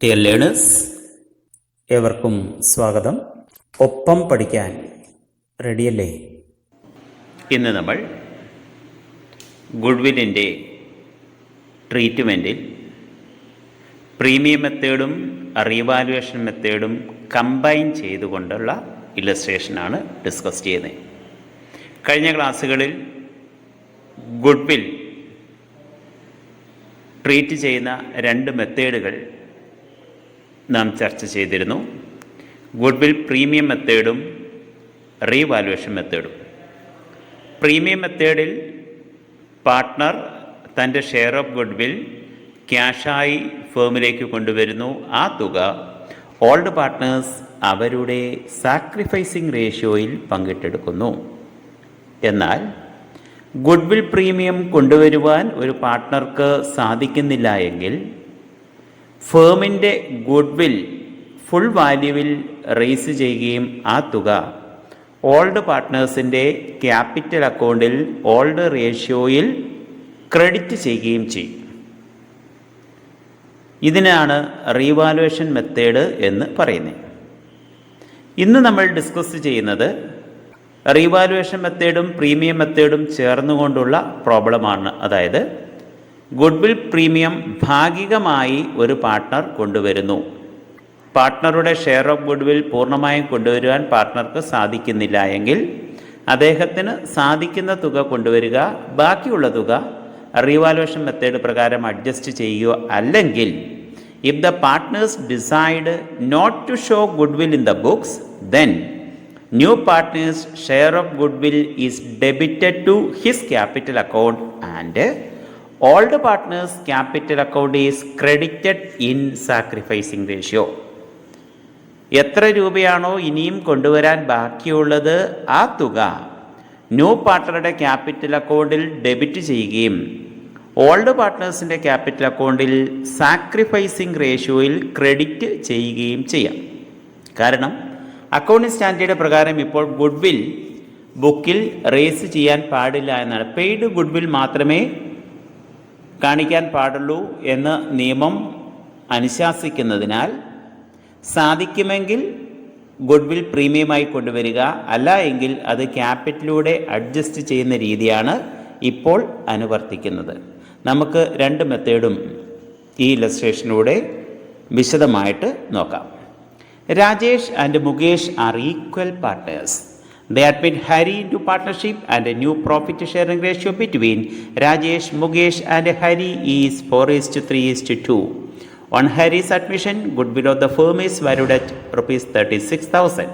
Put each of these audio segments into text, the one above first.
Dear learners, ഏവർക്കും സ്വാഗതം. ഒപ്പം പഠിക്കാൻ റെഡിയല്ലേ? ഇന്ന് നമ്മൾ ഗുഡ്വില്ലിൻ്റെ ട്രീറ്റ്മെൻറ്റിൽ പ്രീമിയം മെത്തേഡും റീവാലുവേഷൻ മെത്തേഡും കമ്പൈൻ ചെയ്തുകൊണ്ടുള്ള ഇല്ലസ്ട്രേഷനാണ് ഡിസ്കസ് ചെയ്യുന്നത്. കഴിഞ്ഞ ക്ലാസ്സുകളിൽ ഗുഡ്വിൽ ട്രീറ്റ് ചെയ്യുന്ന രണ്ട് മെത്തേഡുകൾ നാം ചർച്ച ചെയ്തിരുന്നു. ഗുഡ്വിൽ പ്രീമിയം മെത്തേഡും റീവാലുവേഷൻ മെത്തേഡും. പ്രീമിയം മെത്തേഡിൽ പാർട്ട്ണർ തൻ്റെ ഷെയർ ഓഫ് ഗുഡ്വിൽ ക്യാഷായി ഫേമിലേക്ക് കൊണ്ടുവരുന്നു. ആ തുക ഓൾഡ് പാർട്ട്നേഴ്സ് അവരുടെ സാക്രിഫൈസിങ് റേഷ്യോയിൽ പങ്കിട്ടെടുക്കുന്നു. എന്നാൽ ഗുഡ്വിൽ പ്രീമിയം കൊണ്ടുവരുവാൻ ഒരു പാർട്ട്ണർക്ക് സാധിക്കുന്നില്ല എങ്കിൽ ഫേമിൻ്റെ ഗുഡ്വിൽ ഫുൾ വാല്യൂവിൽ റേസ് ചെയ്യുകയും ആ തുക ഓൾഡ് പാർട്ട്നേഴ്സിൻ്റെ ക്യാപിറ്റൽ അക്കൗണ്ടിൽ ഓൾഡ് റേഷ്യോയിൽ ക്രെഡിറ്റ് ചെയ്യുകയും ചെയ്യും. ഇതിനാണ് റീവാലുവേഷൻ മെത്തേഡ് എന്ന് പറയുന്നത്. ഇന്ന് നമ്മൾ ഡിസ്കസ് ചെയ്യുന്നത് റീവാലുവേഷൻ മെത്തേഡും പ്രീമിയം മെത്തേഡും ചേർന്നുകൊണ്ടുള്ള പ്രോബ്ലമാണ്. അതായത് ഗുഡ്വിൽ പ്രീമിയം ഭാഗികമായി ഒരു പാർട്ട്ണർ കൊണ്ടുവരുന്നു. പാർട്ട്ണറുടെ ഷെയർ ഓഫ് ഗുഡ്വിൽ പൂർണ്ണമായും കൊണ്ടുവരുവാൻ പാർട്ട്ണർക്ക് സാധിക്കുന്നില്ല എങ്കിൽ അദ്ദേഹത്തിന് സാധിക്കുന്ന തുക കൊണ്ടുവരിക, ബാക്കിയുള്ള തുക റീവാലുവേഷൻ മെത്തേഡ് പ്രകാരം അഡ്ജസ്റ്റ് ചെയ്യുകയോ, അല്ലെങ്കിൽ if the partners decide not to show goodwill in the books, then new partners share of goodwill is debited to his capital account and old partners capital account is credited in sacrificing ratio. എത്ര രൂപയാണോ ഇനിയും കൊണ്ടുവരാൻ ബാക്കിയുള്ളത് ആ തുക new പാർട്ട്ണറുടെ capital അക്കൗണ്ടിൽ debit ചെയ്യുകയും ഓൾഡ് പാർട്ട്നേഴ്സിൻ്റെ ക്യാപിറ്റൽ അക്കൗണ്ടിൽ സാക്രിഫൈസിങ് റേഷ്യോയിൽ ക്രെഡിറ്റ് ചെയ്യുകയും ചെയ്യാം. കാരണം അക്കൗണ്ടിംഗ് സ്റ്റാൻഡേർഡ് പ്രകാരം ഇപ്പോൾ ഗുഡ്വിൽ ബുക്കിൽ റേസ് ചെയ്യാൻ പാടില്ല എന്നാണ്. പെയ്ഡ് ഗുഡ്വിൽ മാത്രമേ കാണിക്കാൻ പാടുള്ളൂ എന്ന് നിയമം അനുശാസിക്കുന്നതിനാൽ സാധിക്കുമെങ്കിൽ ഗുഡ്വിൽ പ്രീമിയമായി കൊണ്ടുവരിക, അല്ല എങ്കിൽ അത് ക്യാപിറ്റലിലൂടെ അഡ്ജസ്റ്റ് ചെയ്യുന്ന രീതിയാണ് ഇപ്പോൾ അനുവർത്തിക്കുന്നത്. നമുക്ക് രണ്ട് മെത്തേഡും ഈ ഇല്ലസ്ട്രേഷനിലൂടെ വിശദമായിട്ട് നോക്കാം. Rajesh and Mukesh are equal partners. They admit Hari into partnership and a new profit sharing ratio between Rajesh, Mukesh and Hari is 4:3:2. On Hari's admission, goodwill of the firm is valued at rupees 36,000.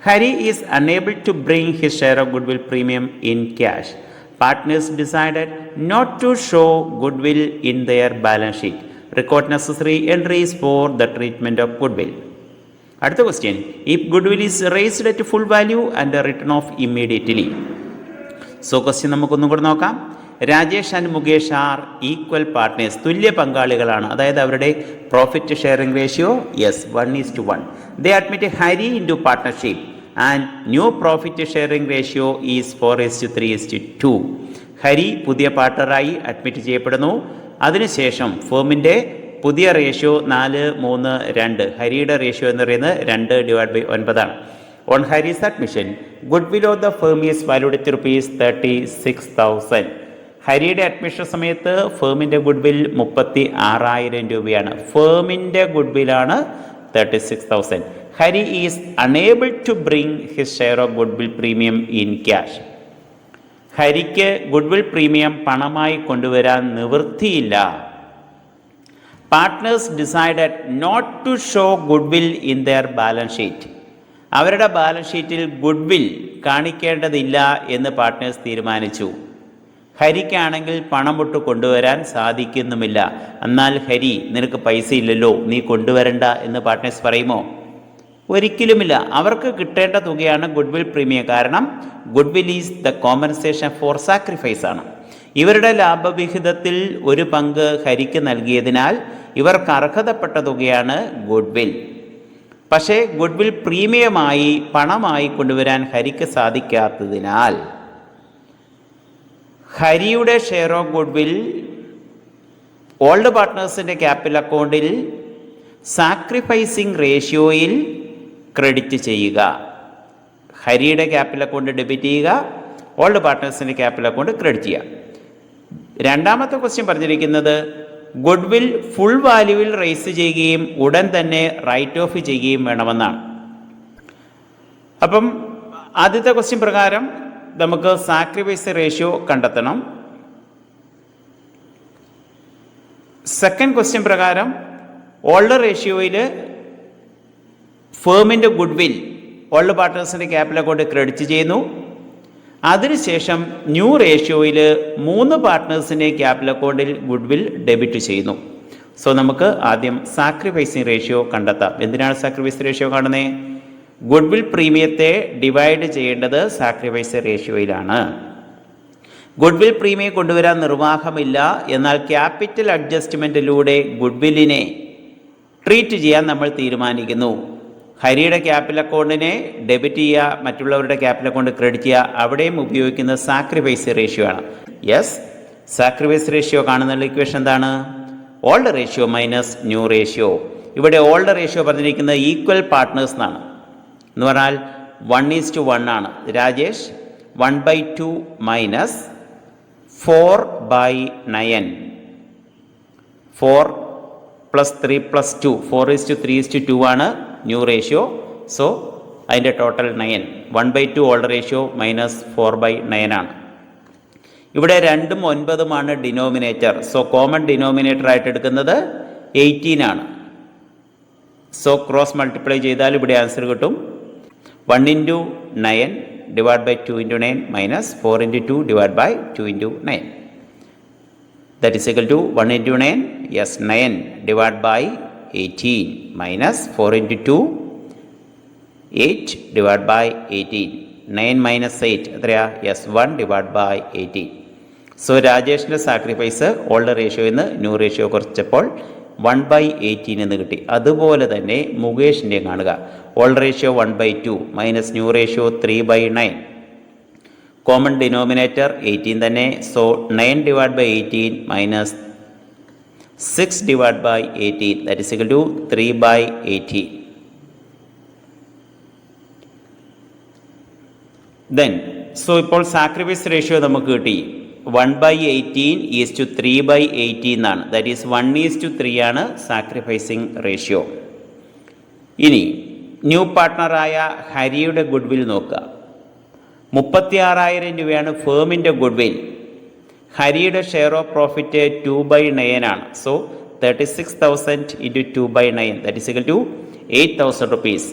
Hari is unable to bring his share of goodwill premium in cash. Partners decided not to show goodwill in their balance sheet. Record necessary entries for the treatment of goodwill. അടുത്ത question, if goodwill is raised at full value and written off immediately. So question നമുക്കൊന്നും കൂടെ നോക്കാം. Rajesh and Mukesh are equal partners, തുല്യ പങ്കാളികളാണ്. അതായത് അവരുടെ profit sharing ratio 1:1. They admit Hari into partnership and new profit sharing ratio is 4:3:2. Hari പുതിയ പാർട്ട്ണറായി admit ചെയ്യപ്പെടുന്നു. അതിനുശേഷം ഫേമിൻ്റെ പുതിയ റേഷ്യോ 4:3:2. ഹരിയുടെ റേഷ്യോ എന്ന് പറയുന്നത് 2/9. On Hari's admission, goodwill of the firm is valued at rupees 36,000. ഹരിയുടെ അഡ്മിഷൻ സമയത്ത് ഫേമിൻ്റെ ഗുഡ്വിൽ 36,000 രൂപയാണ്. ഫേമിൻ്റെ ഗുഡ്വിലാണ് 36,000. Hari is unable to bring his share of goodwill premium in cash. ഹരിക്ക് ഗുഡ്വിൽ പ്രീമിയം പണമായി കൊണ്ടുവരാൻ നിവൃത്തിയില്ല. Partners decided not to show goodwill in their balance sheet. അവരുടെ ബാലൻസ് ഷീറ്റിൽ ഗുഡ്വിൽ കാണിക്കേണ്ടതില്ല എന്ന് പാർട്ട്നേഴ്സ് തീരുമാനിച്ചു. ഹരിക്കാണെങ്കിൽ പണം വിട്ട് കൊണ്ടുവരാൻ സാധിക്കുന്നുമില്ല. എന്നാൽ ഹരി, നിനക്ക് പൈസ ഇല്ലല്ലോ, നീ കൊണ്ടുവരണ്ട എന്ന് പാർട്ട്നേഴ്സ് പറയുമോ? ഒരിക്കലുമില്ല. അവർക്ക് കിട്ടേണ്ട തുകയാണ് ഗുഡ്വിൽ പ്രീമിയം. കാരണം goodwill is the compensation for sacrifice ആണ്. ഇവരുടെ ലാഭവിഹിതത്തിൽ ഒരു പങ്ക് ഹരിക്ക് നൽകിയതിനാൽ ഇവർക്ക് അർഹതപ്പെട്ട തുകയാണ് ഗുഡ്വിൽ. പക്ഷേ ഗുഡ്വിൽ പ്രീമിയമായി പണമായി കൊണ്ടുവരാൻ ഹരിക്ക് സാധിക്കാത്തതിനാൽ ഹരിയുടെ ഷെയർ ഓഫ് ഗുഡ്വിൽ ഓൾഡ് പാർട്ട്നേഴ്സിൻ്റെ ക്യാപിറ്റൽ അക്കൗണ്ടിൽ സാക്രിഫൈസിങ് റേഷ്യോയിൽ ക്രെഡിറ്റ് ചെയ്യുക. ഹരിയുടെ ക്യാപിറ്റൽ അക്കൗണ്ട് ഡെബിറ്റ് ചെയ്യുക, ഓൾഡ് പാർട്ട്നേഴ്സിൻ്റെ ക്യാപിറ്റൽ അക്കൗണ്ട് ക്രെഡിറ്റ് ചെയ്യുക. രണ്ടാമത്തെ ക്വസ്റ്റ്യൻ പറഞ്ഞിരിക്കുന്നത് ഗുഡ് വിൽ ഫുൾ വാല്യൂവിൽ റേസ് ചെയ്യുകയും ഉടൻ തന്നെ റൈറ്റ് ഓഫ് ചെയ്യുകയും വേണമെന്നാണ്. അപ്പം ആദ്യത്തെ ക്വസ്റ്റ്യൻ പ്രകാരം നമുക്ക് സാക്രിഫൈസ് റേഷ്യോ കണ്ടെത്തണം. സെക്കൻഡ് ക്വസ്റ്റ്യൻ പ്രകാരം ഓൾഡ് റേഷ്യോയിൽ ഫേമിൻ്റെ ഗുഡ് വിൽ ഓൾഡ് പാർട്ട്നേഴ്സിൻ്റെ ക്യാപിറ്റൽ അക്കൗണ്ട് ക്രെഡിറ്റ് ചെയ്യുന്നു. അതിനുശേഷം ന്യൂ റേഷ്യോയിൽ 3 പാർട്ട്നേഴ്സിൻ്റെ ക്യാപിറ്റൽ അക്കൗണ്ടിൽ ഗുഡ് വിൽ ഡെബിറ്റ് ചെയ്യുന്നു. സോ നമുക്ക് ആദ്യം സാക്രിഫൈസിങ് റേഷ്യോ കണ്ടെത്താം. എന്തിനാണ് സാക്രിഫൈസ് റേഷ്യോ കാണുന്നത്? ഗുഡ് വിൽ പ്രീമിയത്തെ ഡിവൈഡ് ചെയ്യേണ്ടത് സാക്രിഫൈസ് റേഷ്യോയിലാണ്. ഗുഡ് വിൽ പ്രീമിയം കൊണ്ടുവരാൻ നിർവാഹമില്ല, എന്നാൽ ക്യാപിറ്റൽ അഡ്ജസ്റ്റ്മെൻറ്റിലൂടെ ഗുഡ് വില്ലിനെ ട്രീറ്റ് ചെയ്യാൻ നമ്മൾ തീരുമാനിക്കുന്നു. ഹരിയുടെ ക്യാപിറ്റൽ അക്കൗണ്ടിനെ ഡെബിറ്റ് ചെയ്യുക, മറ്റുള്ളവരുടെ ക്യാപിറ്റൽ അക്കൗണ്ട് ക്രെഡിറ്റ് ചെയ്യുക, അവിടെയും ഉപയോഗിക്കുന്ന സാക്രിഫൈസ് റേഷ്യോ ആണ്. യെസ്, സാക്രിഫൈസ് റേഷ്യോ കാണുന്ന ഇക്വേഷൻ എന്താണ്? Old ratio minus new ratio. ഇവിടെ ഓൾഡ് റേഷ്യോ പറഞ്ഞിരിക്കുന്നത് ഈക്വൽ പാർട്ട്നേഴ്സ് എന്നാണ്. എന്ന് പറഞ്ഞാൽ 1:1 ആണ്. രാജേഷ് 1/2 മൈനസ് 4/9. 4 + 3 + 2 4:3:2 ആണ് ന്യൂ റേഷ്യോ. സോ അതിൻ്റെ ടോട്ടൽ 9. 1/2 ഓൾഡ് റേഷ്യോ മൈനസ് 4/9 ആണ്. ഇവിടെ 2ഉം 9ഉമാണ് ഡിനോമിനേറ്റർ. സോ കോമൺ ഡിനോമിനേറ്റർ ആയിട്ട് എടുക്കുന്നത് 18 ആണ്. സോ ക്രോസ് മൾട്ടിപ്ലൈ ചെയ്താൽ ഇവിടെ ആൻസർ കിട്ടും. 1 × 9 / 2 × 9 minus 4 × 2 / 2 × 9. That is equal to 1 × 9, yes, 9 / 18 minus 4 × 2, 8 / 18. 9 minus 8 എത്രയാ? യെസ്, 1 / 18. സോ രാജേഷിൻ്റെ സാക്രിഫൈസ് ഓൾഡ് റേഷ്യോയിൽ നിന്ന് ന്യൂ റേഷ്യോ കുറച്ചപ്പോൾ 1/18 എന്ന് കിട്ടി. അതുപോലെ തന്നെ മുകേഷിൻ്റെ കാണുക. Old ratio 1/2 minus new ratio 3/9. Common denominator 18 തന്നെ. So 9 / 18 minus 6 / 18, that is equal to 3/18. Then, so ഇപ്പോൾ സാക്രിഫൈസ് റേഷ്യോ നമുക്ക് കിട്ടി. 1/18 = 3/18 എന്നാണ്. ദാറ്റ് ഈസ് 1:3 ആണ് സാക്രിഫൈസിങ് റേഷ്യോ. ഇനി ന്യൂ പാർട്ട്ണറായ ഹരിയുടെ ഗുഡ് വിൽ നോക്കുക. 36,000 രൂപയാണ് ഫേമിൻ്റെ ഗുഡ് വിൽ. ഹരിയുടെ ഷെയർ ഓഫ് പ്രോഫിറ്റ് 2/9 ആണ്. So 36,000 × 2/9, that is equal to 8,000 rupees.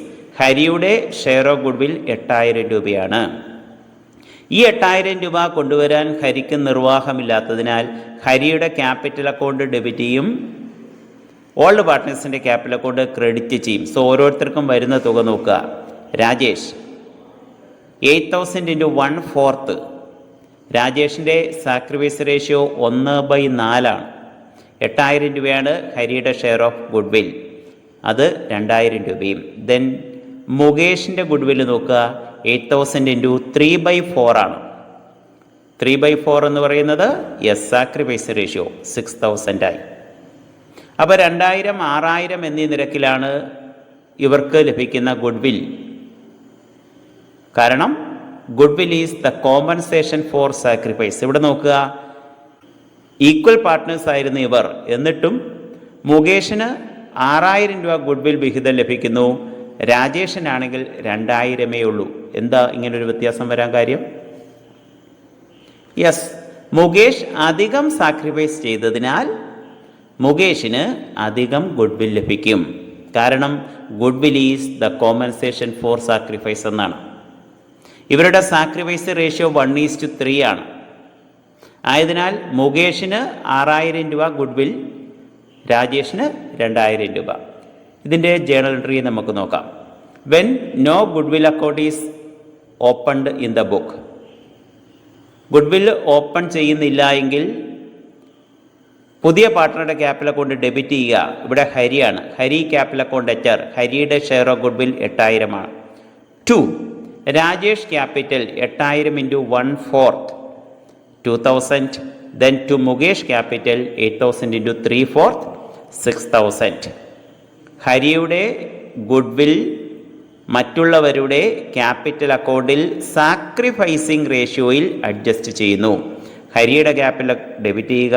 ഹരിയുടെ ഷെയർ ഓഫ് ഗുഡ് വിൽ 8,000 രൂപയാണ്. ഈ 8,000 രൂപ കൊണ്ടുവരാൻ ഹരിക്ക് നിർവാഹമില്ലാത്തതിനാൽ ഹരിയുടെ ക്യാപിറ്റൽ അക്കൗണ്ട് ഡെബിറ്റ് ചെയ്യും, ഓൾഡ് പാർട്ട്നേഴ്സിൻ്റെ ക്യാപിറ്റൽ അക്കൗണ്ട് ക്രെഡിറ്റ് ചെയ്യും. സോ ഓരോരുത്തർക്കും വരുന്ന തുക നോക്കുക. രാജേഷ് 8,000 × 1/4. രാജേഷിൻ്റെ സാക്രിഫൈസ് റേഷ്യോ 1/4 ആണ്. 8,000 രൂപയാണ് ഹരിയുടെ ഷെയർ ഓഫ് ഗുഡ് വിൽ, അത് 2,000 രൂപയും. ദെൻ മുകേഷിൻ്റെ ഗുഡ് വിൽ നോക്കുക. 8,000 × 3/4 ആണ്. 3/4 എന്ന് പറയുന്നത് യെസ് സാക്രിഫൈസ് റേഷ്യോ 6,000 ആയി. അപ്പോൾ 2,000, 6,000 എന്നീ നിരക്കിലാണ് ഇവർക്ക് ലഭിക്കുന്ന ഗുഡ് വിൽ. കാരണം good will is the compensation for sacrifice. ഇവിടെ നോക്കുക, ഈക്വൽ പാർട്ട്നേഴ്സ് ആയിരുന്നു ഇവർ, എന്നിട്ടും മുകേഷിന് 6,000 രൂപ ഗുഡ് വിൽ വിഹിതം ലഭിക്കുന്നു, രാജേഷിനാണെങ്കിൽ 2,000 ഉള്ളൂ. എന്താ ഇങ്ങനൊരു വ്യത്യാസം വരാൻ കാര്യം? യെസ്, മുകേഷ് അധികം സാക്രിഫൈസ് ചെയ്തതിനാൽ മുകേഷിന് അധികം ഗുഡ് വിൽ ലഭിക്കും. കാരണം good will is the compensation for sacrifice എന്നാണ്. ഇവരുടെ സാക്രിഫൈസ് റേഷ്യോ 1:3 ആണ്. ആയതിനാൽ മുകേഷിന് 6,000 രൂപ ഗുഡ് വിൽ, രാജേഷിന് 2,000 രൂപ. ഇതിൻ്റെ ജേണൽ എൻട്രി നമുക്ക് നോക്കാം. When no goodwill account is opened in the book. Goodwill open ചെയ്യുന്നില്ല എങ്കിൽ പുതിയ പാർട്ട്ണറുടെ ക്യാപിറ്റൽ അക്കൗണ്ട് ഡെബിറ്റ് ചെയ്യുക. ഇവിടെ ഹരിയാണ്. ഹരി ക്യാപിറ്റൽ അക്കൗണ്ട് എറ്റർ. ഹരിയുടെ ഷെയർ ഓഫ് ഗുഡ് വിൽ 8,000 ആണ്. 2. Rajesh capital 8,000 × 1/4 2,000. Then to Mukesh capital 8,000 × 3/4 6,000. ഹരിയുടെ ഗുഡ്വിൽ മറ്റുള്ളവരുടെ ക്യാപിറ്റൽ അക്കൗണ്ടിൽ സാക്രിഫൈസിങ് റേഷ്യോയിൽ അഡ്ജസ്റ്റ് ചെയ്യുന്നു. ഹരിയുടെ ക്യാപിറ്റൽ ഡെബിറ്റ് ചെയ്യുക,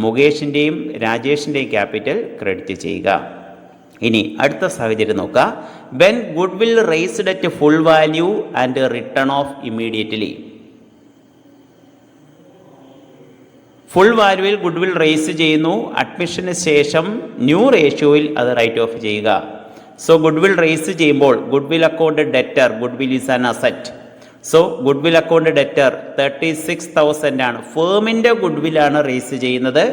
മുകേഷിൻ്റെയും രാജേഷിൻ്റെയും ക്യാപിറ്റൽ ക്രെഡിറ്റ് ചെയ്യുക. ഇനി അടുത്ത സാഹചര്യം നോക്കുക. When goodwill raised at full value and written off immediately. Full വാല്യൂവിൽ ഗുഡ്വിൽ റേസ് ചെയ്യുന്നു, അഡ്മിഷന് ശേഷം ന്യൂ റേഷ്യോയിൽ അത് റൈറ്റ് ഓഫ് ചെയ്യുക. സോ ഗുഡ്വിൽ റേസ് ചെയ്യുമ്പോൾ goodwill account debtor, goodwill is an asset. So goodwill account debtor 36,000 ആണ്. ഫേമിൻ്റെ ഗുഡ്വിലാണ് റേസ് ചെയ്യുന്നത്,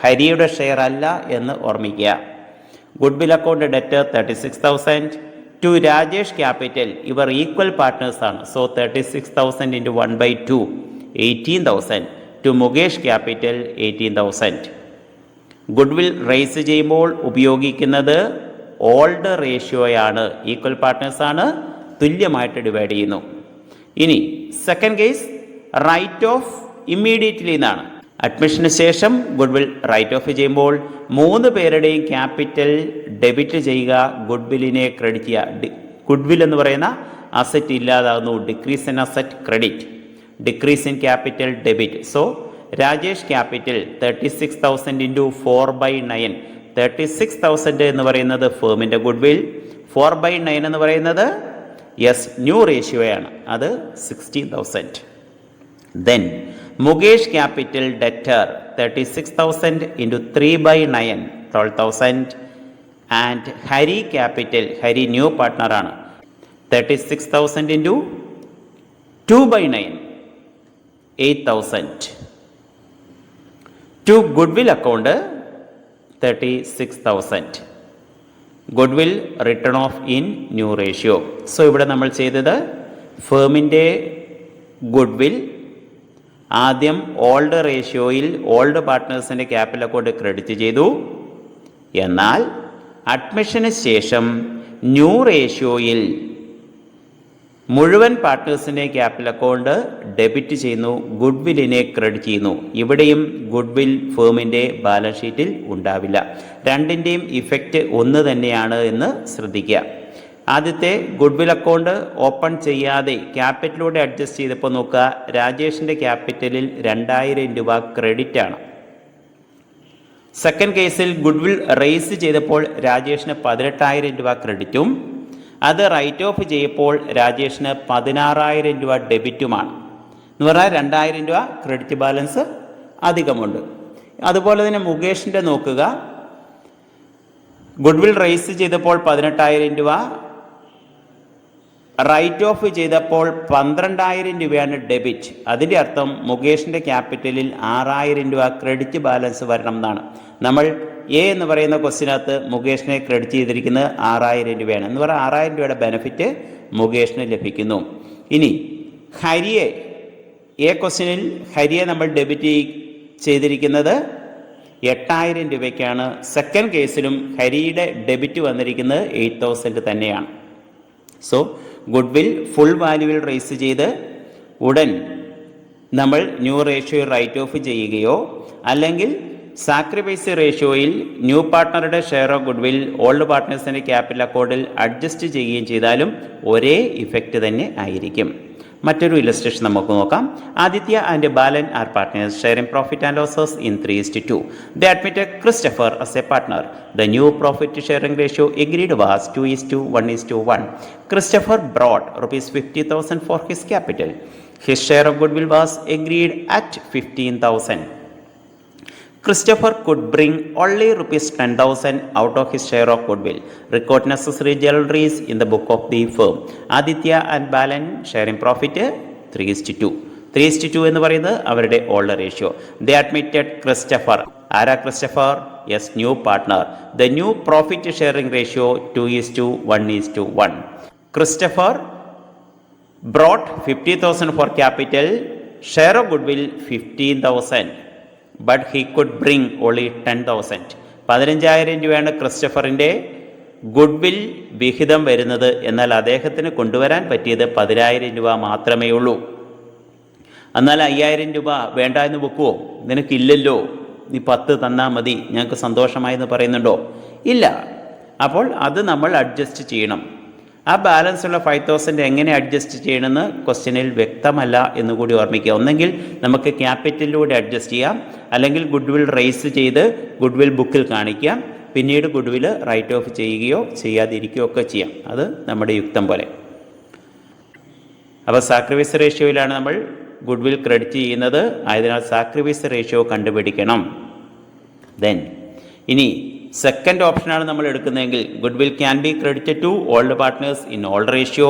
ഹരിയുടെ ഷെയർ അല്ല എന്ന് ഓർമ്മിക്കുക. Goodwill account debtor 36,000. To Rajesh capital, ഇവർ ഈക്വൽ പാർട്ട്നേഴ്സ് ആണ്. So 36,000 into 1/2 18,000. To Mukesh capital 18,000. Goodwill raise ചെയ്യുമ്പോൾ ഉപയോഗിക്കുന്നത് ഓൾഡ് റേഷ്യോയാണ്, ഈക്വൽ പാർട്ട്നേഴ്സ് ആണ്, തുല്യമായിട്ട് ഡിവൈഡ് ചെയ്യുന്നു. ഇനി second case write off immediately എന്നാണ്. അഡ്മിഷന് ശേഷം ഗുഡ്വിൽ റൈറ്റ് ഓഫ് ചെയ്യുമ്പോൾ 3 പേരുടെയും ക്യാപിറ്റൽ ഡെബിറ്റ് ചെയ്യുക, ഗുഡ്വില്ലിനെ ക്രെഡിറ്റ് ചെയ്യുക. ഗുഡ്വിൽ എന്ന് പറയുന്ന അസറ്റ് ഇല്ലാതാകുന്നു. Decrease in asset credit, decrease in capital debit. So Rajesh capital 36,000 into 4/9. 36,000 എന്ന് പറയുന്നത് ഫേമിൻ്റെ ഗുഡ്വിൽ, 4/9 എന്ന് പറയുന്നത് ന്യൂ റേഷ്യോയാണ്, അത് 16,000. Then Mukesh capital debtor 36,000 into 3/9 12,000. And Hari capital, Hari new പാർട്ട്ണറാണ്, 36,000 into 2/9 8,000. To goodwill account 36,000. Goodwill written off in new ratio. So ഇവിടെ നമ്മൾ ചെയ്തത് ഫേമിൻ്റെ ഗുഡ്വിൽ ആദ്യം ഓൾഡ് റേഷ്യോയിൽ ഓൾഡ് പാർട്ട്നേഴ്സിൻ്റെ ക്യാപിറ്റൽ അക്കൗണ്ട് ക്രെഡിറ്റ് ചെയ്തു. എന്നാൽ അഡ്മിഷന് ശേഷം ന്യൂ റേഷ്യോയിൽ മുഴുവൻ പാർട്ട്നേഴ്സിൻ്റെ ക്യാപിറ്റൽ അക്കൗണ്ട് ഡെബിറ്റ് ചെയ്യുന്നു, ഗുഡ്വില്ലിനെ ക്രെഡിറ്റ് ചെയ്യുന്നു. ഇവിടെയും ഗുഡ്വിൽ ഫേമിൻ്റെ ബാലൻസ് ഷീറ്റിൽ ഉണ്ടാവില്ല. രണ്ടിൻ്റെയും ഇഫക്റ്റ് ഒന്ന് തന്നെയാണ് എന്ന് ശ്രദ്ധിക്കുക. ആദ്യത്തെ ഗുഡ്വിൽ അക്കൗണ്ട് ഓപ്പൺ ചെയ്യാതെ ക്യാപിറ്റലിലൂടെ അഡ്ജസ്റ്റ് ചെയ്തപ്പോൾ നോക്കുക, രാജേഷിൻ്റെ ക്യാപിറ്റലിൽ 2,000 രൂപ ക്രെഡിറ്റ് ആണ്. സെക്കൻഡ് കേസിൽ ഗുഡ്വിൽ റേസ് ചെയ്തപ്പോൾ രാജേഷിന് 18,000 രൂപ ക്രെഡിറ്റും അത് റൈറ്റ് ഓഫ് ചെയ്യപ്പോൾ രാജേഷിന് 16,000 രൂപ ഡെബിറ്റുമാണ്. എന്ന് പറഞ്ഞാൽ 2,000 രൂപ ക്രെഡിറ്റ് ബാലൻസ് അധികമുണ്ട്. അതുപോലെ തന്നെ മുകേഷിൻ്റെ നോക്കുക, ഗുഡ്വിൽ റേസ് ചെയ്തപ്പോൾ 18,000 രൂപ, റൈറ്റ് ഓഫ് ചെയ്തപ്പോൾ 12,000 രൂപയാണ് ഡെബിറ്റ്. അതിൻ്റെ അർത്ഥം മുകേഷിൻ്റെ ക്യാപിറ്റലിൽ 6,000 രൂപ ക്രെഡിറ്റ് ബാലൻസ് വരണം എന്നാണ്. നമ്മൾ എ എന്ന് പറയുന്ന ക്വസ്റ്റിനകത്ത് മുകേഷിനെ ക്രെഡിറ്റ് ചെയ്തിരിക്കുന്നത് 6,000 രൂപയാണ്. എന്ന് പറഞ്ഞാൽ 6,000 രൂപയുടെ ബെനിഫിറ്റ് മുകേഷിന് ലഭിക്കുന്നു. ഇനി ഹരിയെ, എ ക്വസ്റ്റിനിൽ ഹരിയെ നമ്മൾ ഡെബിറ്റ് ചെയ്തിരിക്കുന്നത് 8,000 രൂപയ്ക്കാണ്. സെക്കൻഡ് കേസിലും ഹരിയുടെ ഡെബിറ്റ് വന്നിരിക്കുന്നത് 8,000 തന്നെയാണ്. സോ ഗുഡ്വിൽ ഫുൾ വാല്യൂവിൽ റേസ് ചെയ്ത് ഉടൻ നമ്മൾ ന്യൂ റേഷ്യോ റൈറ്റ് ഓഫ് ചെയ്യുകയോ അല്ലെങ്കിൽ സാക്രിഫൈസ് റേഷ്യോയിൽ ന്യൂ പാർട്ട്ണറുടെ ഷെയർ ഓഫ് ഗുഡ്വിൽ ഓൾഡ് പാർട്ട്നേഴ്സിൻ്റെ ക്യാപിറ്റൽ അക്കൗണ്ടിൽ അഡ്ജസ്റ്റ് ചെയ്യുകയും ചെയ്താലും ഒരേ ഇഫക്റ്റ് തന്നെ ആയിരിക്കും. മറ്റൊരു ഇലസ്ട്രേഷൻ നമുക്ക് നോക്കാം. Aditya and Balan are partners sharing profit and losses in 3:2. They admitted Christopher as a partner. The new profit sharing ratio agreed was 2:1:1. Christopher brought rupees 50,000 for his capital. His share of goodwill was agreed at 15,000. Christopher could bring only rupees 10,000 out of his share of goodwill. Record necessary journals in the book of the firm. Aditya and Balan sharing profit 3:2. 3:2 എന്ന് പറയുന്നത് അവരുടെ old ratio. They admitted Christopher. ആരാ Christopher? Yes, new partner. The new profit sharing ratio 2:1:1. Christopher brought 50,000 for capital. Share of goodwill 15,000. But he could bring only 10,000. 15,000 രൂപയാണ് ക്രിസ്റ്റഫറിൻ്റെ goodwill വിഹിതം വരുന്നത്. എന്നാൽ അദ്ദേഹത്തിന് കൊണ്ടുവരാൻ പറ്റിയത് 10,000 രൂപ മാത്രമേ ഉള്ളൂ. എന്നാൽ 5,000 രൂപ വേണ്ട എന്ന് വെക്കുവോ? നിനക്കില്ലല്ലോ, നീ 10 തന്നാൽ മതി, ഞങ്ങൾക്ക് സന്തോഷമായെന്ന് പറയുന്നുണ്ടോ? ഇല്ല. അപ്പോൾ അത് നമ്മൾ അഡ്ജസ്റ്റ് ചെയ്യണം. ആ ബാലൻസ് ഉള്ള 5,000 എങ്ങനെ അഡ്ജസ്റ്റ് ചെയ്യണമെന്ന് ക്വസ്റ്റ്യനിൽ വ്യക്തമല്ല എന്നുകൂടി ഓർമ്മിക്കുക. ഒന്നെങ്കിൽ നമുക്ക് ക്യാപിറ്റലിലൂടെ അഡ്ജസ്റ്റ് ചെയ്യാം, അല്ലെങ്കിൽ ഗുഡ് വിൽ റേസ് ചെയ്ത് ഗുഡ് വിൽ ബുക്കിൽ കാണിക്കാം, പിന്നീട് ഗുഡ് വിൽ റൈറ്റ് ഓഫ് ചെയ്യുകയോ ചെയ്യാതിരിക്കുകയോ ഒക്കെ ചെയ്യാം. അത് നമ്മുടെ യുക്തം പോലെ. അപ്പോൾ സാക്രിഫൈസ് റേഷ്യോയിലാണ് നമ്മൾ ഗുഡ് വിൽ ക്രെഡിറ്റ് ചെയ്യുന്നത്. ആയതിനാൽ സാക്രിഫൈസ് റേഷ്യോ കണ്ടുപിടിക്കണം. ദെൻ ഇനി സെക്കൻഡ് ഓപ്ഷനാണ് നമ്മൾ എടുക്കുന്നതെങ്കിൽ goodwill can be credited to old partners in old ratio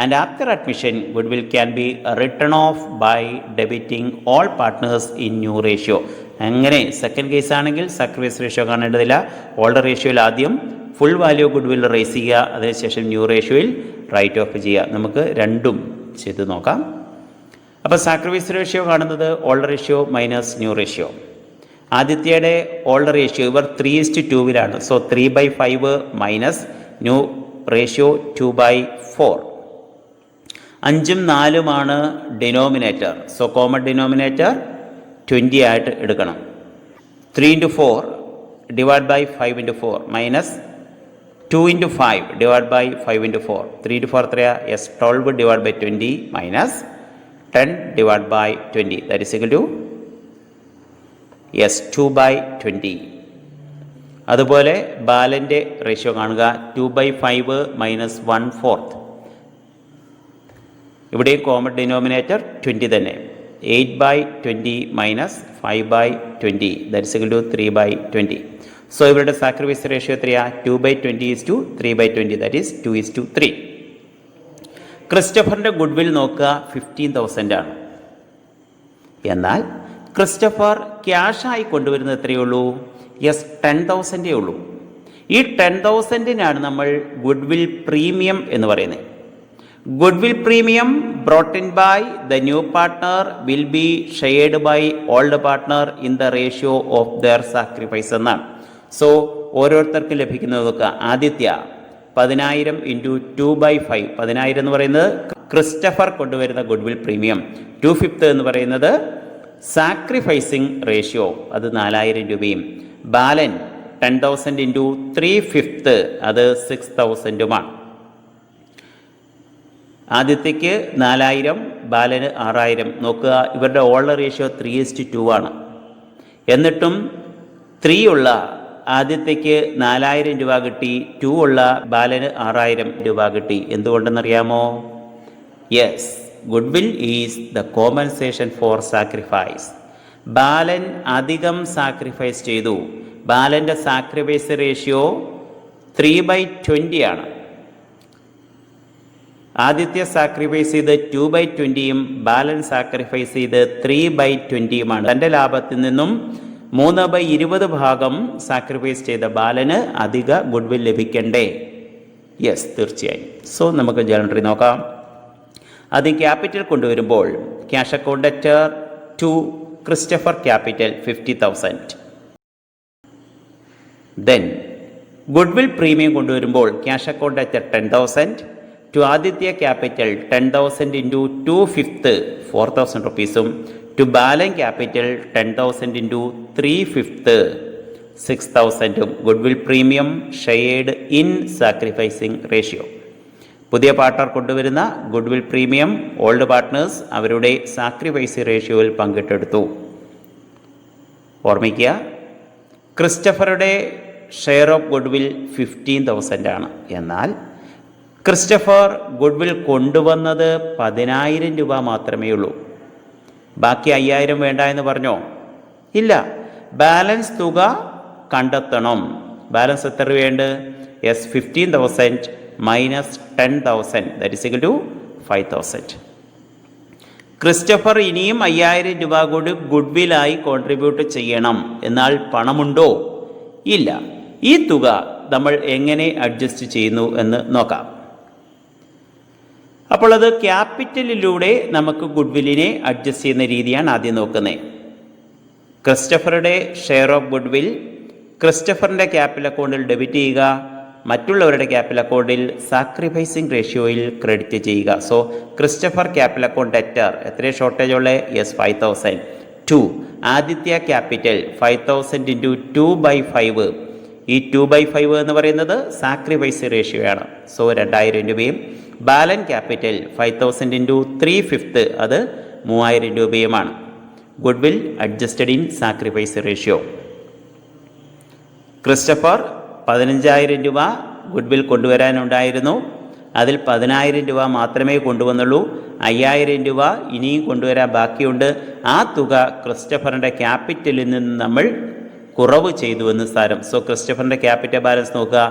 and after admission goodwill can be written off by debiting all partners in new ratio. അങ്ങനെ second case ആണെങ്കിൽ sacrifice ratio കാണേണ്ടതില്ല. Old റേഷ്യോയിൽ ആദ്യം full value goodwill raise ചെയ്യുക, അതിനുശേഷം new റേഷ്യോയിൽ right off ചെയ്യുക. നമുക്ക് രണ്ടും ചെയ്ത് നോക്കാം. അപ്പോൾ സാക്രിഫൈസ് റേഷ്യോ കാണുന്നത് old ratio minus new ratio. ആദ്യത്തേയുടെ ഓൾഡ് റേഷ്യോ ഇവർ 3:2 സോ 3/5 മൈനസ് ന്യൂ റേഷ്യോ 2/4. 5ഉം 4ഉമാണ് ഡിനോമിനേറ്റർ. സോ കോമൺ ഡിനോമിനേറ്റർ 20 ആയിട്ട് എടുക്കണം. 3 × 4 divide by 5 × 4 minus 2 × 5 divide by 5 × 4. 3 × 4 എത്രയാ? 12 divide by 20 minus 10 divide by 20 that is equal to 2/20. അതുപോലെ ബാലൻ്റെ ratio കാണുക. 2/5 മൈനസ് 1/4. ഇവിടെയും കോമൺ ഡിനോമിനേറ്റർ 20 തന്നെ. 8/20 minus 5/20 that is equal to 3/20. So ഇവരുടെ സാക്രിഫൈസ് റേഷ്യോ എത്രയാ? 2/20 3/20 ദാറ്റ് ഈസ് 2:3. ക്രിസ്റ്റഫറിൻ്റെ ഗുഡ് വിൽ നോക്കുക 15,000 ആണ്. എന്നാൽ ക്രിസ്റ്റഫർ ക്യാഷായി കൊണ്ടുവരുന്നത് എത്രയേ ഉള്ളൂ? 10,000 ഉള്ളൂ. ഈ 10,000-നാണ് നമ്മൾ ഗുഡ് വിൽ പ്രീമിയം എന്ന് പറയുന്നത്. Goodwill premium brought in by the new partner will be shared by old partner in the ratio of their sacrifice എന്നാണ്. സോ ഓരോരുത്തർക്കും ലഭിക്കുന്നത് നോക്കുക. ആദിത്യ 10,000 × 2/5. 10,000 എന്ന് പറയുന്നത് ക്രിസ്റ്റഫർ കൊണ്ടുവരുന്ന ഗുഡ് വിൽ പ്രീമിയം. 2/5 എന്ന് പറയുന്നത് സാക്രിഫൈസിങ് റേഷ്യോ, അത് 4,000 രൂപയും. ബാലൻ 10,000 × 3/5 അത് 6,000-ഉമാണ്. ആദ്യത്തേക്ക് 4,000, ബാലന് 6,000. നോക്കുക, ഇവരുടെ ഓൾഡ് റേഷ്യോ 3:2 ആണ്. എന്നിട്ടും 3 ഉള്ള ആദ്യത്തേക്ക് 4,000 രൂപ കിട്ടി, 2 ഉള്ള ബാലന് 6,000 രൂപ കിട്ടി. എന്തുകൊണ്ടെന്നറിയാമോ? Yes, goodwill is the compensation for sacrifice. Balan അധികം സാക്രിഫൈസ് ചെയ്തു. ബാലൻ്റെ സാക്രിഫൈസ് റേഷ്യോ 3/20 ആണ്. ആദിത്യ സാക്രിഫൈസ് ചെയ്ത് 2/20-യും ബാലൻ സാക്രിഫൈസ് ചെയ്ത് 3/20-യുമാണ്. തൻ്റെ ലാഭത്തിൽ നിന്നും 3/20 ഭാഗം സാക്രിഫൈസ് ചെയ്ത ബാലന് അധിക ഗുഡ്വിൽ ലഭിക്കണ്ടേ? യെസ്, തീർച്ചയായും. സോ നമുക്ക് ജനററി നോക്കാം. ആദ്യം ക്യാപിറ്റൽ കൊണ്ടുവരുമ്പോൾ cash account debtor to Christopher capital 50,000. Then goodwill premium കൊണ്ടുവരുമ്പോൾ cash account debtor 10,000 to Aditya capital 10,000 × 2/5 4,000 റുപ്പീസും ടു ബാലൻ ക്യാപിറ്റൽ 10,000 × 3/5 6,000-ഉം goodwill premium shared in sacrificing ratio. പുതിയ പാർട്ട്ണർ കൊണ്ടുവരുന്ന ഗുഡ്വിൽ പ്രീമിയം ഓൾഡ് പാർട്ട്നേഴ്സ് അവരുടെ സാക്രിഫൈസ് റേഷ്യോയിൽ പങ്കിട്ടെടുത്തു. ഓർമ്മിക്കുക, ക്രിസ്റ്റഫറുടെ ഷെയർ ഓഫ് ഗുഡ്വിൽ 15,000 ആണ്. എന്നാൽ ക്രിസ്റ്റഫർ ഗുഡ്വിൽ കൊണ്ടുവന്നത് 10,000 രൂപ മാത്രമേ ഉള്ളൂ. ബാക്കി 5,000 വേണ്ട എന്ന് പറഞ്ഞോ? ഇല്ല, ബാലൻസ് തുക കണ്ടെത്തണം. ബാലൻസ് എത്ര രൂപയുണ്ട്? 15,000 minus 10,000 that is equal to 5,000. Christopher ഇനിയും 5,000 രൂപ കൂടി ഗുഡ്വിലായി കോൺട്രിബ്യൂട്ട് ചെയ്യണം. എന്നാൽ പണമുണ്ടോ? ഇല്ല. ഈ തുക നമ്മൾ എങ്ങനെ അഡ്ജസ്റ്റ് ചെയ്യുന്നു എന്ന് നോക്കാം. അപ്പോൾ അത് ക്യാപിറ്റലിലൂടെ നമുക്ക് ഗുഡ്വില്ലിനെ അഡ്ജസ്റ്റ് ചെയ്യുന്ന രീതിയാണ് ആദ്യം നോക്കുന്നത്. ക്രിസ്റ്റഫറുടെ ഷെയർ ഓഫ് ഗുഡ്വിൽ ക്രിസ്റ്റഫറിൻ്റെ ക്യാപിറ്റൽ അക്കൗണ്ടിൽ ഡെബിറ്റ് ചെയ്യുക, മറ്റുള്ളവരുടെ ക്യാപിറ്റൽ അക്കൗണ്ടിൽ സാക്രിഫൈസിങ് റേഷ്യോയിൽ ക്രെഡിറ്റ് ചെയ്യുക. So Christopher capital account debtor എത്ര ഷോർട്ടേജ് ഉള്ളത്? യെസ്, 5,000. 2 ആദിത്യ ക്യാപിറ്റൽ 5,000 × 2/5 ഈ 2/5 എന്ന് പറയുന്നത് സാക്രിഫൈസ് റേഷ്യോ ആണ്. സോ 2000 രൂപയും ബാലൻസ് ക്യാപിറ്റൽ 5000 ഇൻറ്റു 3/5 അത് 3000 രൂപയുമാണ്. Good will adjusted in sacrifice ratio. Christopher 15000 രൂപ ഗുഡ് വിൽ കൊണ്ടുവരാനുണ്ടായിരുന്നു. അതിൽ 10000 രൂപ മാത്രമേ കൊണ്ടുവന്നുള്ളൂ. 5000 രൂപ ഇനിയും കൊണ്ടുവരാൻ ബാക്കിയുണ്ട്. ആ തുക ക്രിസ്റ്റഫറിൻ്റെ ക്യാപിറ്റലിൽ നിന്ന് നമ്മൾ കുറവ് ചെയ്തുവെന്ന് സാരം. സോ ക്രിസ്റ്റഫറിൻ്റെ ക്യാപിറ്റൽ ബാലൻസ് നോക്കുക,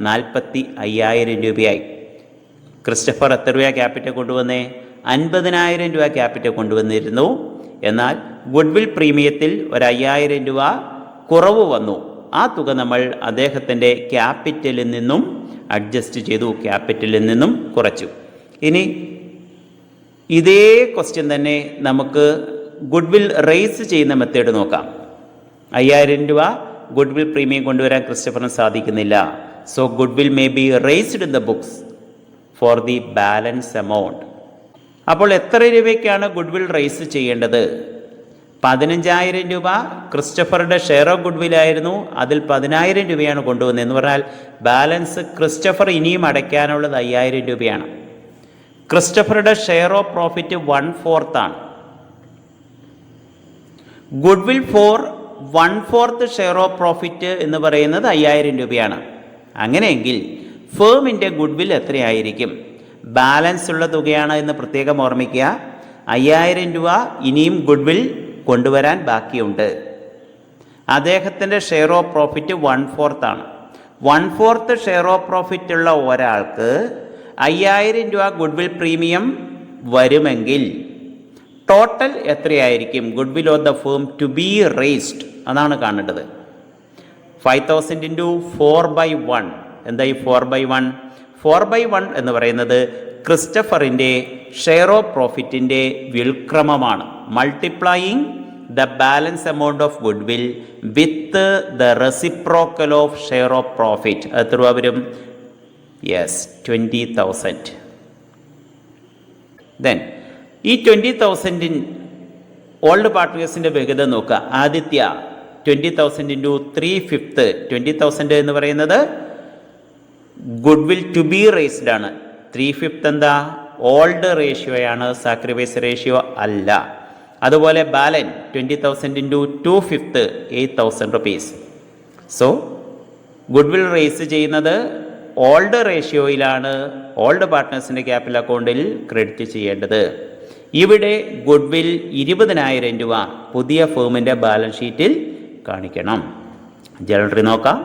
45000 രൂപയായി. ക്രിസ്റ്റഫർ എത്ര രൂപ ക്യാപിറ്റൽ കൊണ്ടുവന്നേ? 50000 രൂപ ക്യാപിറ്റൽ കൊണ്ടുവന്നിരുന്നു. എന്നാൽ ഗുഡ് വിൽ പ്രീമിയത്തിൽ 5000 രൂപ കുറവ് വന്നു. ആ തുക നമ്മൾ അദ്ദേഹത്തിൻ്റെ ക്യാപിറ്റലിൽ നിന്നും അഡ്ജസ്റ്റ് ചെയ്തു, ക്യാപിറ്റലിൽ നിന്നും കുറച്ചു. ഇനി ഇതേ ക്വസ്റ്റ്യൻ തന്നെ നമുക്ക് ഗുഡ് വിൽ റേസ് ചെയ്യുന്ന മെത്തേഡ് നോക്കാം. 5000 രൂപ ഗുഡ് വിൽ പ്രീമിയം കൊണ്ടുവരാൻ ക്രിസ്റ്റഫറിന് സാധിക്കുന്നില്ല. So good will may be raised in the books for the balance amount. അപ്പോൾ എത്ര രൂപയ്ക്കാണ് ഗുഡ് വിൽ റേസ് ചെയ്യേണ്ടത്? 15000 രൂപ ക്രിസ്റ്റഫറുടെ ഷെയർ ഓഫ് ഗുഡ് വില്ലായിരുന്നു. അതിൽ 10000 രൂപയാണ് കൊണ്ടുവന്നത്. എന്ന് പറഞ്ഞാൽ ബാലൻസ് ക്രിസ്റ്റഫർ ഇനിയും അടയ്ക്കാനുള്ളത് 5000 രൂപയാണ്. ക്രിസ്റ്റഫറുടെ ഷെയർ ഓഫ് പ്രോഫിറ്റ് 1/4 ആണ്. Good will four 1/4 share of profit എന്ന് പറയുന്നത് 5000 രൂപയാണ്. അങ്ങനെയെങ്കിൽ ഫേമിൻ്റെ ഗുഡ് വിൽ എത്രയായിരിക്കും? ബാലൻസ് ഉള്ള തുകയാണ് എന്ന് പ്രത്യേകം ഓർമ്മിക്കുക. 5000 രൂപ ഇനിയും ഗുഡ് വിൽ കൊണ്ടുവരാൻ ബാക്കിയുണ്ട്. അദ്ദേഹത്തിൻ്റെ ഷെയർ ഓഫ് പ്രോഫിറ്റ് 1/4 ആണ്. 1/4 ഷെയർ ഓഫ് പ്രോഫിറ്റ് ഉള്ള ഒരാൾക്ക് 5000 രൂപ ഗുഡ് വിൽ പ്രീമിയം വരുമെങ്കിൽ ടോട്ടൽ എത്രയായിരിക്കും goodwill of the firm to be raised? അതാണ് കാണേണ്ടത്. 5000 ഇൻറ്റു 4/1. എന്താ ഈ 4/1? 4/1 എന്ന് പറയുന്നത് ക്രിസ്റ്റഫറിൻ്റെ ഷെയർ ഓഫ് പ്രോഫിറ്റിൻ്റെ വ്യുൽക്രമമാണ്. Multiplying the balance amount of goodwill with the reciprocal of share of profit. എത്ര രൂപ വരും? യെസ്, 20,000. ദെൻ ഈ 20,000 ഓൾഡ് പാർട്ട്നേഴ്സിൻ്റെ വിഹിതം നോക്കുക. ആദിത്യ 20,000 ഇൻറ്റു 3/5. 20,000 എന്ന് പറയുന്നത് goodwill to be raised ആണ്. 3/5 എന്താ? ഓൾഡ് റേഷ്യോയാണ്, സാക്രിഫൈസ് റേഷ്യോ അല്ല. അതുപോലെ Balan 20,000 into 2/5 8,000 rupees. So goodwill raise ചെയ്യുന്നത് ഓൾഡ് റേഷ്യോയിലാണ്. ഓൾഡ് പാർട്ട്നേഴ്സിൻ്റെ ക്യാപിറ്റൽ അക്കൗണ്ടിൽ ക്രെഡിറ്റ് ചെയ്യേണ്ടത്. ഇവിടെ ഗുഡ് വിൽ 20,000 രൂപ പുതിയ ഫേമിൻ്റെ ബാലൻസ് ഷീറ്റിൽ കാണിക്കണം. ജനറൽ നോക്കാം.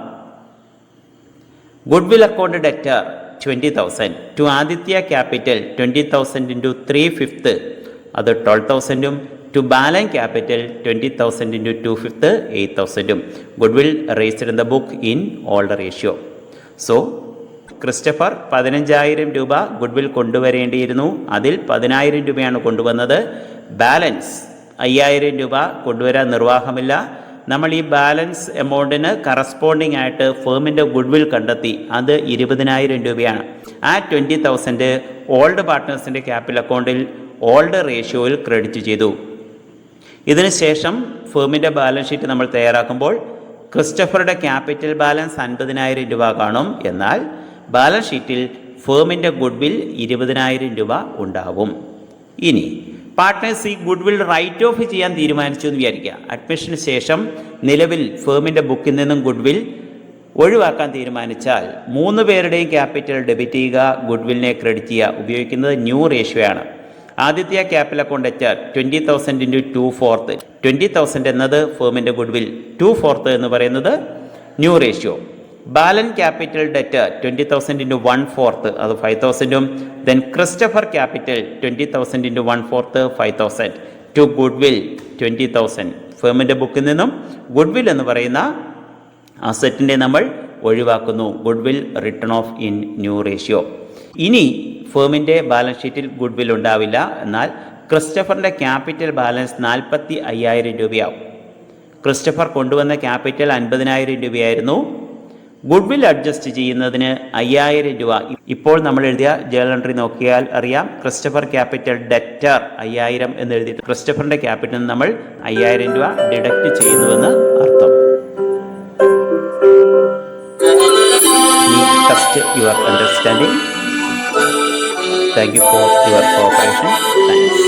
Goodwill account debtor 20,000 to Aditya capital 20,000 into 3/5 അത് 12,000ഉം ടു ബാലൻസ് ക്യാപിറ്റൽ 20,000 ഇൻറ്റു 2/5 8,000ഉം. Goodwill raised in the book in old ratio. So Christopher 15000 രൂപ ഗുഡ് വിൽ കൊണ്ടുവരേണ്ടിയിരുന്നു. അതിൽ 10000 രൂപയാണ് കൊണ്ടുവന്നത്. ബാലൻസ് 5000 രൂപ കൊണ്ടുവരാൻ നിർവാഹമില്ല. നമ്മൾ ഈ ബാലൻസ് എമൗണ്ടിന് കറസ്പോണ്ടിങ് ആയിട്ട് ഫേമിൻ്റെ ഗുഡ് വിൽ കണ്ടെത്തി. അത് 20,000 രൂപയാണ്. ആ 20,000 ഓൾഡ് പാർട്ട്നേഴ്സിൻ്റെ ക്യാപിറ്റൽ അക്കൗണ്ടിൽ ഓൾഡ് റേഷ്യോയിൽ ക്രെഡിറ്റ് ചെയ്തു. ഇതിനുശേഷം ഫേമിൻ്റെ ബാലൻസ് ഷീറ്റ് നമ്മൾ തയ്യാറാക്കുമ്പോൾ ക്രിസ്റ്റഫറുടെ ക്യാപിറ്റൽ ബാലൻസ് 50,000 രൂപ കാണും. എന്നാൽ ബാലൻസ് ഷീറ്റിൽ ഫേമിൻ്റെ ഗുഡ് വിൽ 20,000 രൂപ ഉണ്ടാവും. ഇനി പാർട്ട്നേഴ്സ് ഈ ഗുഡ് വിൽ റൈറ്റ് ഓഫ് ചെയ്യാൻ തീരുമാനിച്ചു എന്ന് വിചാരിക്കുക. അഡ്മിഷന് ശേഷം നിലവിൽ ഫേമിൻ്റെ ബുക്കിൽ നിന്നും ഗുഡ് വിൽ ഒഴിവാക്കാൻ തീരുമാനിച്ചാൽ 3 പേരുടെയും ക്യാപിറ്റൽ ഡെബിറ്റ് ചെയ്യുക, ഗുഡ് വില്ലിനെ ക്രെഡിറ്റ് ചെയ്യുക. ഉപയോഗിക്കുന്നത് ന്യൂ റേഷ്യോ ആണ്. Aditya capital account debtor 20,000 into 2/4. 20,000 എന്നത് ഫേമിൻ്റെ ഗുഡ് വിൽ, 2/4 എന്ന് പറയുന്നത് new ratio. Balan's capital debtor 20,000 into 1/4 അത് 5,000ഉം. Then Christopher capital 20,000 into 1/4 5,000 to goodwill 20,000. ഫേമിൻ്റെ ബുക്കിൽ നിന്നും ഗുഡ് വിൽ എന്ന് പറയുന്ന അസറ്റിനെ നമ്മൾ ഒഴിവാക്കുന്നു. Goodwill written off in new ratio. ഇനി ഫേമിൻ്റെ ബാലൻസ് ഷീറ്റിൽ ഗുഡ് വിൽ ഉണ്ടാവില്ല. എന്നാൽ ക്രിസ്റ്റഫറിൻ്റെ ക്യാപിറ്റൽ ബാലൻസ് 45,000 രൂപയാവും. ക്രിസ്റ്റഫർ കൊണ്ടുവന്ന ക്യാപിറ്റൽ 50,000 രൂപയായിരുന്നു. ഗുഡ് വിൽ അഡ്ജസ്റ്റ് ചെയ്യുന്നതിന് 5,000 രൂപ. ഇപ്പോൾ നമ്മൾ എഴുതിയ ജേണൽ എൻട്രി നോക്കിയാൽ അറിയാം. ക്രിസ്റ്റഫർ ക്യാപിറ്റൽ ഡെറ്റർ 5,000 എന്ന് എഴുതിയിട്ട് ക്രിസ്റ്റഫറിൻ്റെ ക്യാപിറ്റൽ നമ്മൾ 5,000 രൂപ ഡിഡക്റ്റ് ചെയ്യുന്നുവെന്ന് അർത്ഥം. your understanding. Thank you for your cooperation. Thanks.